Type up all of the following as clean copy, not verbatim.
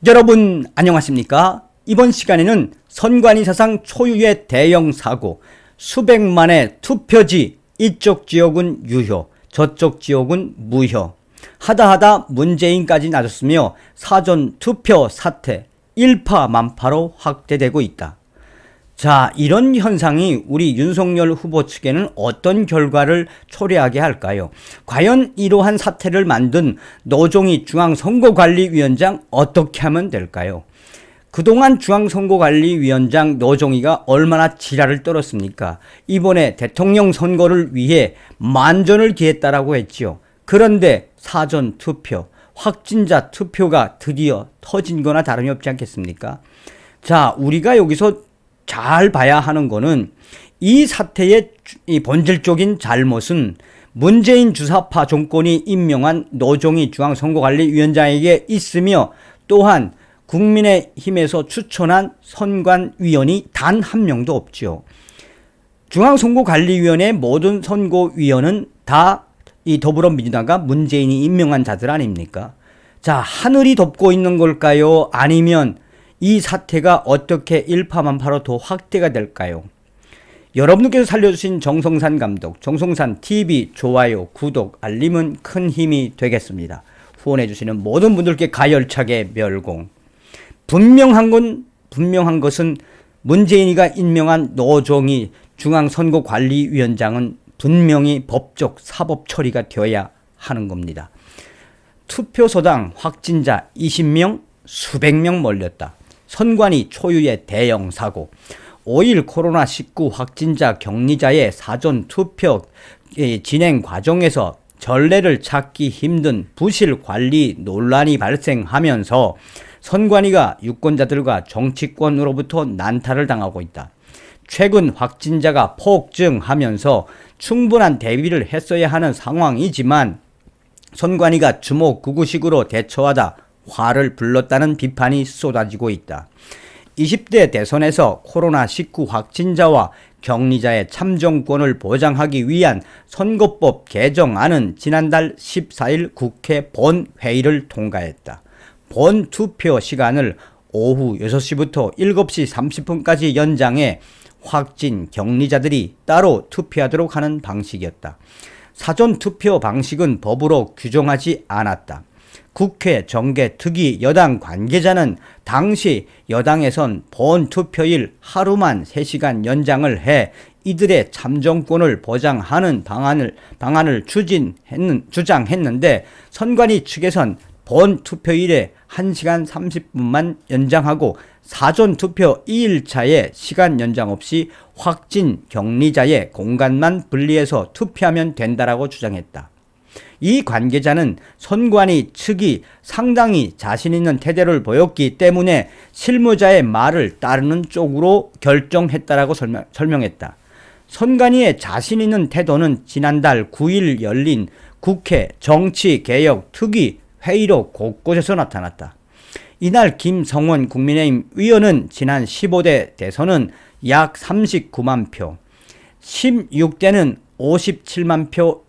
여러분 안녕하십니까? 이번 시간에는 선관위 사상 초유의 대형 사고, 수백만의 투표지, 이쪽 지역은 유효, 저쪽 지역은 무효, 하다하다 문재인까지 나섰으며 사전투표 사태 일파만파로 확대되고 있다. 자, 이런 현상이 우리 윤석열 후보 측에는 어떤 결과를 초래하게 할까요? 과연 이러한 사태를 만든 노종희 중앙선거관리위원장 어떻게 하면 될까요? 그동안 중앙선거관리위원장 노종희가 얼마나 지랄을 떨었습니까? 이번에 대통령 선거를 위해 만전을 기했다라고 했지요. 그런데 사전투표, 확진자 투표가 드디어 터진 거나 다름이 없지 않겠습니까? 자, 우리가 여기서 잘 봐야 하는 거는 이 사태의 이 본질적인 잘못은 문재인 주사파 정권이 임명한 노종희 중앙선거관리위원장에게 있으며, 또한 국민의힘에서 추천한 선관위원이 단 한 명도 없지요. 중앙선거관리위원회 모든 선거위원은 다 이 더불어민주당과 문재인이 임명한 자들 아닙니까? 자, 하늘이 덮고 있는 걸까요? 아니면 이 사태가 어떻게 일파만파로 더 확대가 될까요? 여러분께서 살려주신 정성산 감독, 정성산 TV 좋아요, 구독, 알림은 큰 힘이 되겠습니다. 후원해주시는 모든 분들께 가열차게 멸공. 분명한 것은 문재인이가 임명한 노종희 중앙선거관리위원장은 분명히 법적 사법 처리가 되어야 하는 겁니다. 투표소당 확진자 20명, 수백 명 몰렸다. 선관위 초유의 대형 사고, 5일 코로나19 확진자 격리자의 사전투표 진행 과정에서 전례를 찾기 힘든 부실 관리 논란이 발생하면서 선관위가 유권자들과 정치권으로부터 난타를 당하고 있다. 최근 확진자가 폭증하면서 충분한 대비를 했어야 하는 상황이지만 선관위가 주먹구구식으로 대처하다 화를 불렀다는 비판이 쏟아지고 있다. 20대 대선에서 코로나19 확진자와 격리자의 참정권을 보장하기 위한 선거법 개정안은 지난달 14일 국회 본회의를 통과했다. 본투표 시간을 오후 6시부터 7시 30분까지 연장해 확진 격리자들이 따로 투표하도록 하는 방식이었다. 사전투표 방식은 법으로 규정하지 않았다. 국회 정개특위 여당 관계자는 당시 여당에선 본투표일 하루만 3시간 연장을 해 이들의 참정권을 보장하는 방안을 주장했는데, 선관위 측에선 본투표일에 1시간 30분만 연장하고 사전투표 2일차에 시간 연장 없이 확진 격리자의 공간만 분리해서 투표하면 된다라고 주장했다. 이 관계자는 선관위 측이 상당히 자신 있는 태도를 보였기 때문에 실무자의 말을 따르는 쪽으로 결정했다라고 설명했다. 선관위의 자신 있는 태도는 지난달 9일 열린 국회 정치개혁특위 회의로 곳곳에서 나타났다. 이날 김성원 국민의힘 의원은 지난 15대 대선은 약 39만 표, 16대는 57만 표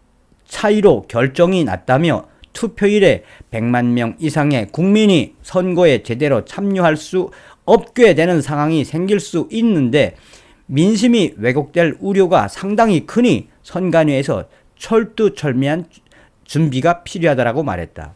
차이로 결정이 났다며 투표일에 100만 명 이상의 국민이 선거에 제대로 참여할 수 없게 되는 상황이 생길 수 있는데 민심이 왜곡될 우려가 상당히 크니 선관위에서 철두철미한 준비가 필요하다고 말했다.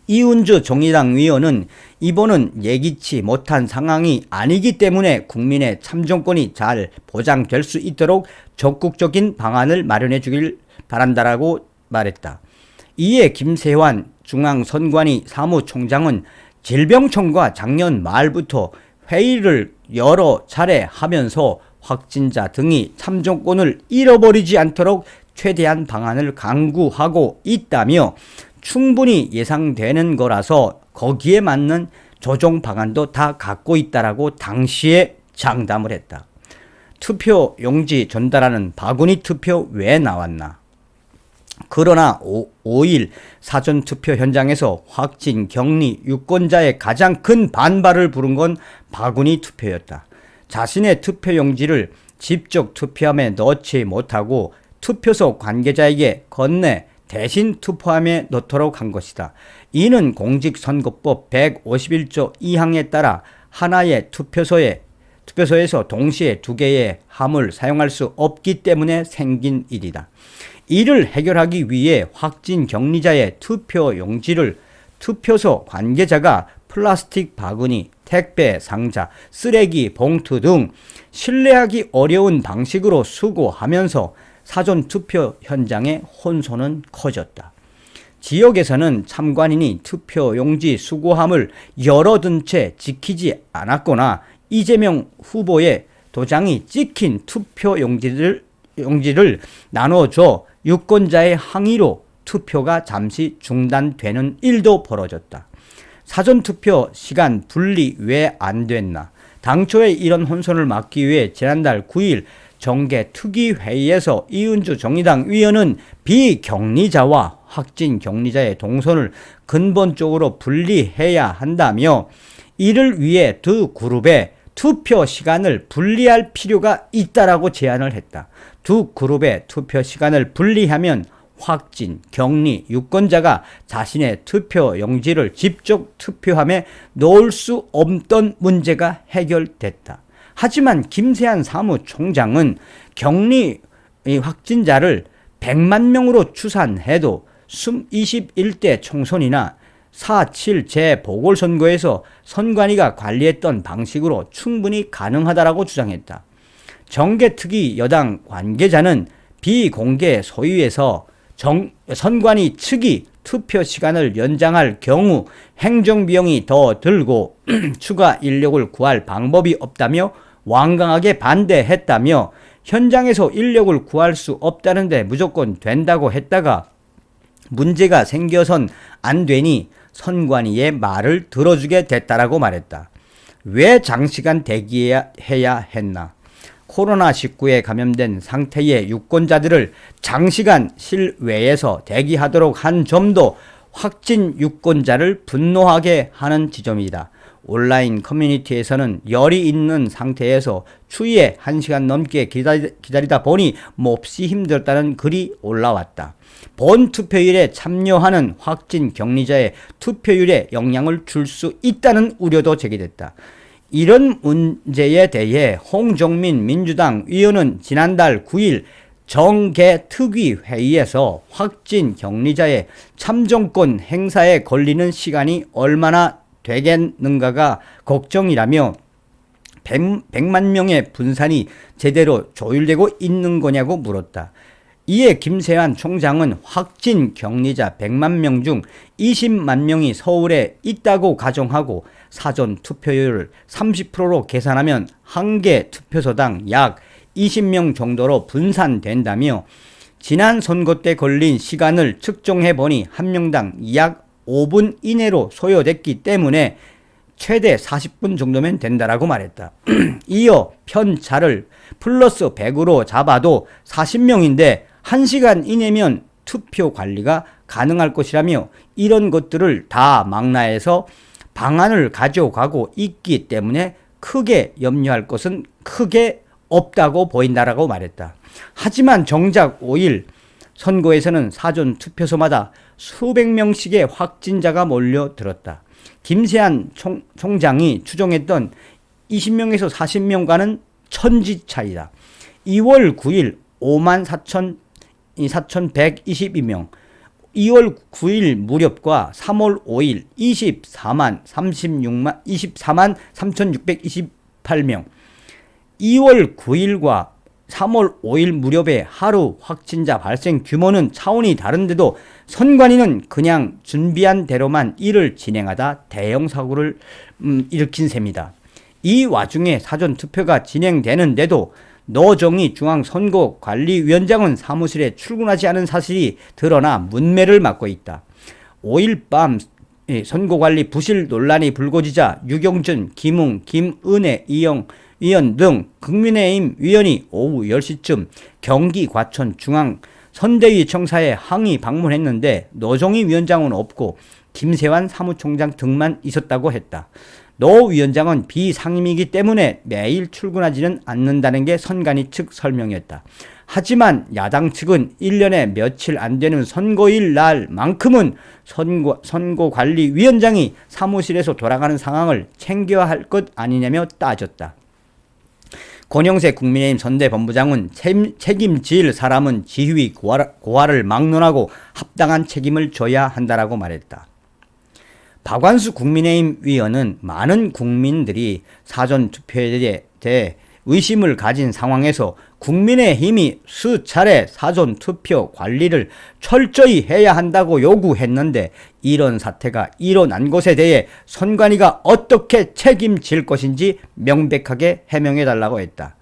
이은주 정의당 의원은 이번은 예기치 못한 상황이 아니기 때문에 국민의 참정권이 잘 보장될 수 있도록 적극적인 방안을 마련해 주길 바란다라고 말했다. 이에 김세환 중앙선관위 사무총장은 질병청과 작년 말부터 회의를 여러 차례 하면서 확진자 등이 참정권을 잃어버리지 않도록 최대한 방안을 강구하고 있다며 충분히 예상되는 거라서 거기에 맞는 조정 방안도 다 갖고 있다라고 당시에 장담을 했다. 투표 용지 전달하는 바구니 투표 왜 나왔나? 그러나 5일 사전투표 현장에서 확진 격리 유권자의 가장 큰 반발을 부른 건 바구니 투표였다. 자신의 투표용지를 직접 투표함에 넣지 못하고 투표소 관계자에게 건네 대신 투표함에 넣도록 한 것이다. 이는 공직선거법 151조 2항에 따라 하나의 투표소에서 동시에 두 개의 함을 사용할 수 없기 때문에 생긴 일이다. 이를 해결하기 위해 확진 격리자의 투표 용지를 투표소 관계자가 플라스틱 바구니, 택배 상자, 쓰레기 봉투 등 신뢰하기 어려운 방식으로 수거하면서 사전 투표 현장의 혼선은 커졌다. 지역에서는 참관인이 투표 용지 수거함을 열어둔 채 지키지 않았거나 이재명 후보의 도장이 찍힌 투표 용지를 나눠줘 유권자의 항의로 투표가 잠시 중단되는 일도 벌어졌다. 사전투표 시간 분리 왜 안 됐나? 당초에 이런 혼선을 막기 위해 지난달 9일 정계 특위회의에서 이은주 정의당 위원은 비격리자와 확진 격리자의 동선을 근본적으로 분리해야 한다며 이를 위해 두 그룹의 투표 시간을 분리할 필요가 있다라고 제안을 했다. 두 그룹의 투표 시간을 분리하면 확진, 격리, 유권자가 자신의 투표 용지를 직접 투표함에 넣을 수 없던 문제가 해결됐다. 하지만 김세한 사무총장은 격리 확진자를 100만 명으로 추산해도 21대 총선이나 4.7 재보궐선거에서 선관위가 관리했던 방식으로 충분히 가능하다라고 주장했다. 정계특위 여당 관계자는 비공개 소위에서 선관위 측이 투표 시간을 연장할 경우 행정비용이 더 들고 추가 인력을 구할 방법이 없다며 완강하게 반대했다며 현장에서 인력을 구할 수 없다는데 무조건 된다고 했다가 문제가 생겨선 안 되니 선관위의 말을 들어주게 됐다라고 말했다. 왜 장시간 대기해야 했나? 코로나19에 감염된 상태의 유권자들을 장시간 실외에서 대기하도록 한 점도 확진 유권자를 분노하게 하는 지점이다. 온라인 커뮤니티에서는 열이 있는 상태에서 추위에 1시간 넘게 기다리다 보니 몹시 힘들었다는 글이 올라왔다. 본 투표일에 참여하는 확진 격리자의 투표율에 영향을 줄 수 있다는 우려도 제기됐다. 이런 문제에 대해 홍종민 민주당 위원은 지난달 9일 정계특위 회의에서 확진 격리자의 참정권 행사에 걸리는 시간이 얼마나 되겠는가가 걱정이라며 100만 명의 분산이 제대로 조율되고 있는 거냐고 물었다. 이에 김세환 총장은 확진 격리자 100만 명 중 20만 명이 서울에 있다고 가정하고 사전 투표율을 30%로 계산하면 한 개 투표소당 약 20명 정도로 분산된다며 지난 선거 때 걸린 시간을 측정해 보니 한 명당 약 5분 이내로 소요됐기 때문에 최대 40분 정도면 된다라고 말했다. 이어 편차를 플러스 100으로 잡아도 40명인데 1시간 이내면 투표 관리가 가능할 것이라며 이런 것들을 다 망라해서 방안을 가져가고 있기 때문에 크게 염려할 것은 크게 없다고 보인다라고 말했다. 하지만 정작 5일 선거에서는 사전 투표소마다 수백 명씩의 확진자가 몰려들었다. 김세한 총장이 추정했던 20명에서 40명과는 천지 차이다. 2월 9일 54,122명, 2월 9일 무렵과 3월 5일 24만 3,628명, 2월 9일과 3월 5일 무렵의 하루 확진자 발생 규모는 차원이 다른데도 선관위는 그냥 준비한 대로만 일을 진행하다 대형 사고를 일으킨 셈이다. 이 와중에 사전투표가 진행되는데도 노정희 중앙선거관리위원장은 사무실에 출근하지 않은 사실이 드러나 문매를 맞고 있다. 5일 밤 선거관리 부실 논란이 불거지자 유경준, 김웅, 김은혜, 이영 위원 등 국민의힘 위원이 오후 10시쯤 경기 과천 중앙 선대위 청사에 항의 방문했는데 노정희 위원장은 없고 김세환 사무총장 등만 있었다고 했다. 노 위원장은 비상임이기 때문에 매일 출근하지는 않는다는 게 선관위 측 설명이었다. 하지만 야당 측은 1년에 며칠 안 되는 선거일 날만큼은 선거관리위원장이 사무실에서 돌아가는 상황을 챙겨야 할 것 아니냐며 따졌다. 권영세 국민의힘 선대본부장은 책임질 사람은 지휘 고하를 막론하고 합당한 책임을 져야 한다라고 말했다. 박완수 국민의힘 위원은 많은 국민들이 사전투표에 대해 의심을 가진 상황에서 국민의힘이 수차례 사전투표 관리를 철저히 해야 한다고 요구했는데 이런 사태가 일어난 것에 대해 선관위가 어떻게 책임질 것인지 명백하게 해명해달라고 했다.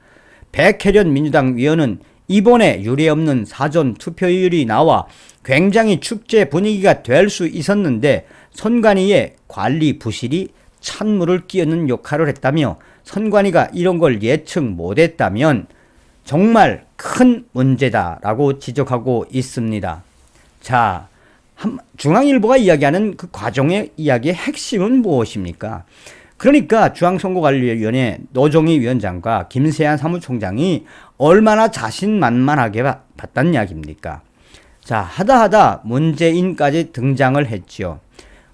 백혜련 민주당 위원은 이번에 유례없는 사전투표율이 나와 굉장히 축제 분위기가 될 수 있었는데 선관위의 관리 부실이 찬물을 끼얹는 역할을 했다며 선관위가 이런 걸 예측 못했다면 정말 큰 문제다라고 지적하고 있습니다. 자, 중앙일보가 이야기하는 그 과정의 이야기의 핵심은 무엇입니까? 그러니까 중앙선거관리위원회 노정희 위원장과 김세한 사무총장이 얼마나 자신만만하게 봤단 이야기입니까? 자, 하다하다 문재인까지 등장을 했죠.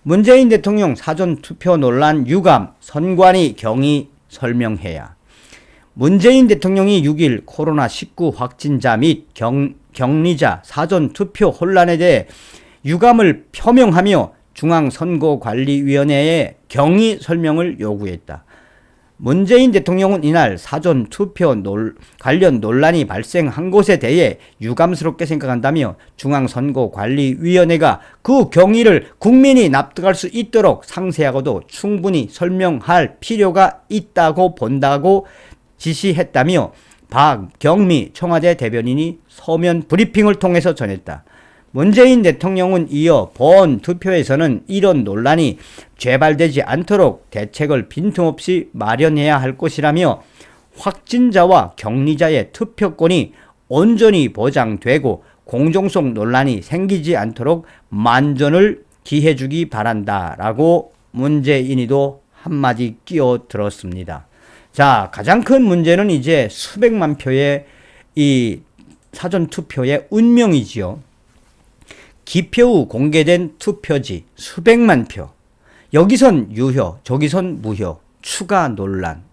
문재인 대통령 사전투표 논란 유감 선관위 경위 설명해야. 문재인 대통령이 6일 코로나19 확진자 및 격리자 사전투표 혼란에 대해 유감을 표명하며 중앙선거관리위원회에 경위 설명을 요구했다. 문재인 대통령은 이날 사전투표 관련 논란이 발생한 것에 대해 유감스럽게 생각한다며 중앙선거관리위원회가 그 경위를 국민이 납득할 수 있도록 상세하고도 충분히 설명할 필요가 있다고 본다고 지시했다며 박경미 청와대 대변인이 서면 브리핑을 통해서 전했다. 문재인 대통령은 이어 본 투표에서는 이런 논란이 재발되지 않도록 대책을 빈틈없이 마련해야 할 것이라며 확진자와 격리자의 투표권이 온전히 보장되고 공정성 논란이 생기지 않도록 만전을 기해주기 바란다라고 문재인이도 한마디 끼어들었습니다. 자, 가장 큰 문제는 이제 수백만 표의 이 사전투표의 운명이지요. 기표 후 공개된 투표지 수백만 표. 여기선 유효, 저기선 무효. 추가 논란.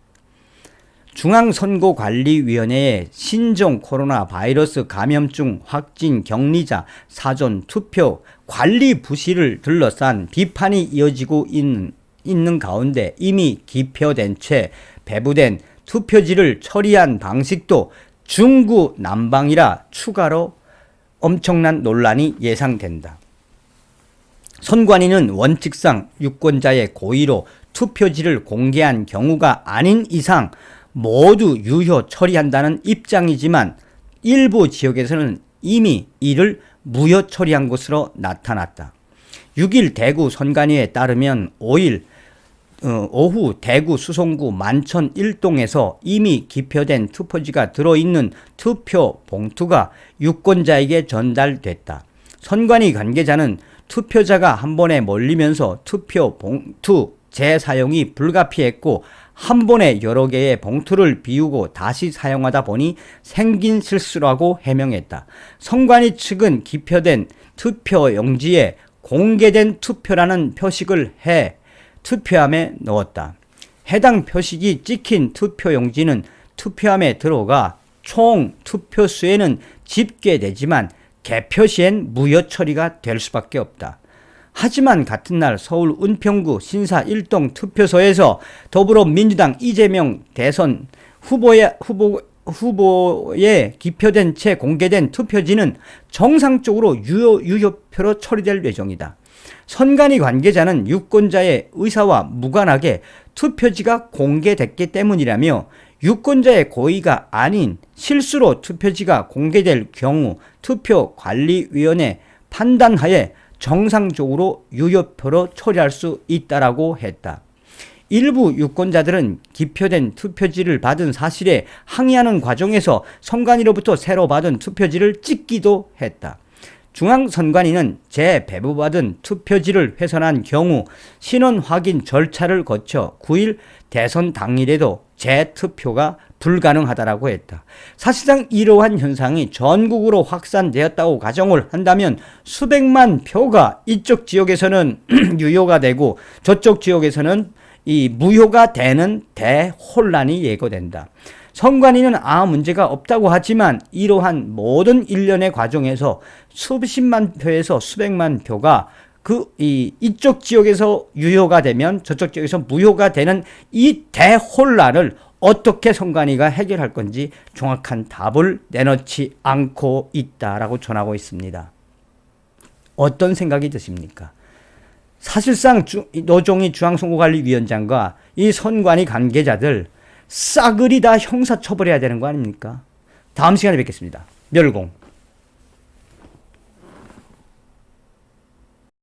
중앙선거관리위원회의 신종 코로나 바이러스 감염증 확진 격리자 사전투표 관리 부실을 둘러싼 비판이 이어지고 있는 가운데 이미 기표된 채 배부된 투표지를 처리한 방식도 중구난방이라 추가로 엄청난 논란이 예상된다. 선관위는 원칙상 유권자의 고의로 투표지를 공개한 경우가 아닌 이상 모두 유효 처리한다는 입장이지만 일부 지역에서는 이미 이를 무효 처리한 것으로 나타났다. 6일 대구 선관위에 따르면 5일 오후 대구 수성구 만천 1동에서 이미 기표된 투표지가 들어있는 투표 봉투가 유권자에게 전달됐다. 선관위 관계자는 투표자가 한 번에 몰리면서 투표 봉투 재사용이 불가피했고 한 번에 여러 개의 봉투를 비우고 다시 사용하다 보니 생긴 실수라고 해명했다. 선관위 측은 기표된 투표용지에 공개된 투표라는 표식을 해 투표함에 넣었다. 해당 표식이 찍힌 투표용지는 투표함에 들어가 총 투표수에는 집계되지만 개표 시엔 무효 처리가 될 수밖에 없다. 하지만 같은 날 서울 은평구 신사 1동 투표소에서 더불어민주당 이재명 대선 후보에 기표된 채 공개된 투표지는 정상적으로 유효표로 처리될 예정이다. 선관위 관계자는 유권자의 의사와 무관하게 투표지가 공개됐기 때문이라며 유권자의 고의가 아닌 실수로 투표지가 공개될 경우 투표관리위원회 판단하에 정상적으로 유효표로 처리할 수 있다라고 했다. 일부 유권자들은 기표된 투표지를 받은 사실에 항의하는 과정에서 선관위로부터 새로 받은 투표지를 찍기도 했다. 중앙선관위는 재배부받은 투표지를 훼손한 경우 신원 확인 절차를 거쳐 9일 대선 당일에도 재투표가 불가능하다라고 했다. 사실상 이러한 현상이 전국으로 확산되었다고 가정을 한다면 수백만 표가 이쪽 지역에서는 유효가 되고 저쪽 지역에서는 이 무효가 되는 대혼란이 예고된다. 선관위는 아무 문제가 없다고 하지만 이러한 모든 일련의 과정에서 수십만 표에서 수백만 표가 이쪽 지역에서 유효가 되면 저쪽 지역에서 무효가 되는 이 대혼란을 어떻게 선관위가 해결할 건지 정확한 답을 내놓지 않고 있다라고 전하고 있습니다. 어떤 생각이 드십니까? 사실상 노종희 중앙선거관리위원장과 이 선관위 관계자들 싸그리 다 형사처벌해야 되는 거 아닙니까? 다음 시간에 뵙겠습니다. 멸공.